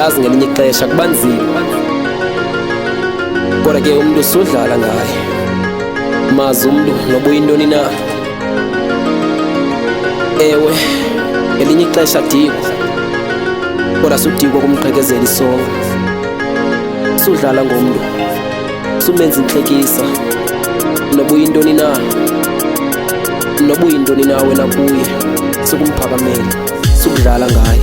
ngiyazi ngelinye ixesha kubanzima, kodwa ke umuntu usudlala ngaye. Mazi umuntu noba uyintoni na. Ewe ngelinye ixesha adikwa, kodwa sudikwa kumqhekezela isonga. Sudlala ngomntu, sumenza inhlekisa, noba uyintoni na, noba uyintoni na wena kuye, sukumphakamela, sukudlala ngaye.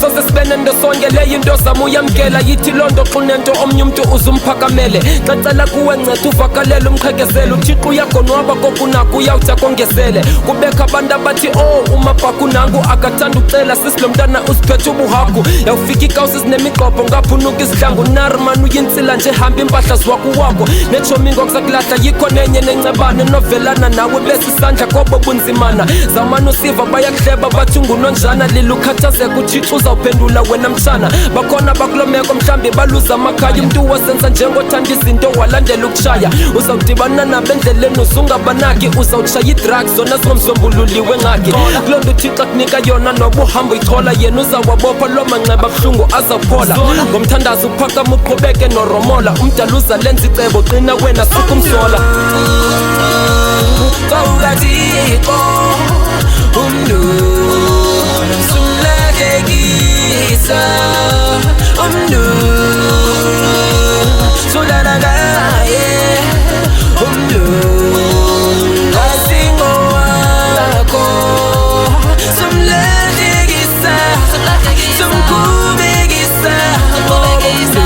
Soze sibe nento sonke leyo into zama uyamkela. Yithi lonto xunento omnye umntu uzumphakamele. Xacela kuwe nceda uvakalele umqhekezelo. Uthixo uyagonwaba kokunako uyawuthi akongezele. Kubekho abantu abathi umabhaku nangu akathanda ucela. Sisilo mntana usiphethe ubuhaku. Yawufika ikawusi zinemigqobho ngaphunuka izihlangu. Nariman uyintsila nje hamba impahla ziwakuwako. Netshomi ngokuzakulahla yikho nenye nencebane. Novelana nawe besisandla kobo bunzimana. Zamani usiva bayakuhleba bathi ngunonjana. Lilukhathazeka uthixo uzawuphendula wena mtshana. Bakhona bakulomeko mhlambi baluza amakhaya. Umntu wasenza njengothanda izinto walandela ukushaya. Uzawudibana nabendleleni uzungabanaki. Uzawutshaya idrugs zona zingomsombululiwe ngakhe. Kulonto uthixo akunika yona noba uhamba uyichola. Yena uzawabopha loo manxeba buhlungu azawuphola. Ngomthandazo uphakama uqhubeke noromola. Umdala uzalenza icebo qina wena sukumsola. Kawukathixo umntu umntu sudlala ngaye. Umntu asingo wakho, sumlehlekisa, sumkhubekisa. Umntu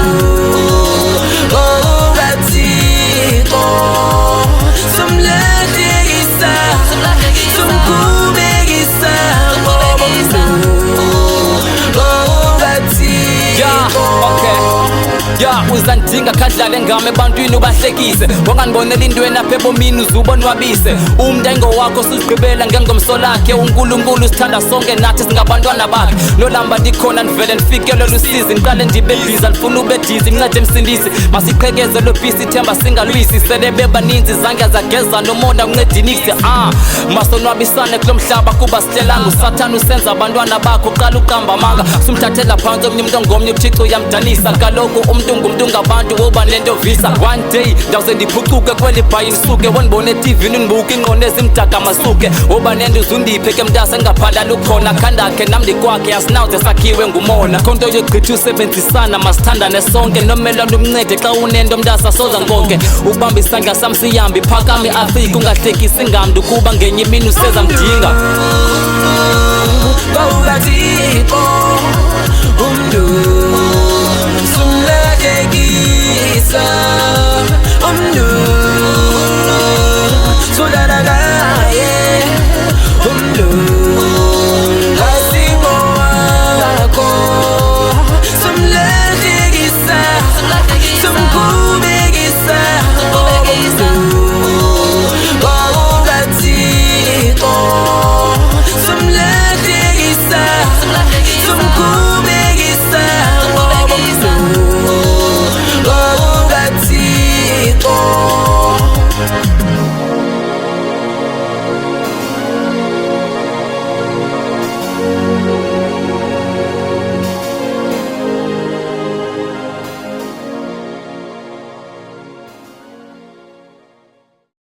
ongathixo sumlehlekisa, sumkhubekisa. Uzandinga khadlale ngami ebantwini ubahlekise. Wangandibonela intweni apha ebomini uzubonwabise. Umntu ayingowakho sizigqibela ngengomso lakhe. uNkulunkulu sithanda sonke nathi singabantwana bakhe. Nolamba ndikhona ndivele ndifikelele usizi. Ndiqale ndibe bhizi andifuna ube dizi. Mncede msindisi masiqhekeze lo bhisi ithemba singalwisi. Sele bebaninzi zange zageza nomonda uncedinisi. Masonwabisane kulo mhlaba kuba sihlelanga. Usathane usenza abantwana bakho qala uqamba amanga. Sumthathela phantsi omnye umntu ongomnye uthixo uyamdanisa. Kaloku umntu ngumntu ngabantu woba nento visa. One day ndawuze ndiphucuke kweli bhayi ndisuke. Wondibone eTV-ni ndibuka ingqondo ezimdaka masuke. Woba nento uzundiphe ke mntase engaphalala ukhona. Khandakhe nam ndikwakhe asinawuze sakhiwe ngumona. Khonto yogqitha usebenzisana masithandane sonke. Nomelwane umncede xa unento mntasa soza nkonke. Ubamba isandla sam sihambe iphakame iAfrika. Ungahlekisi ngamntu kuba ngenye imini useza mdinga.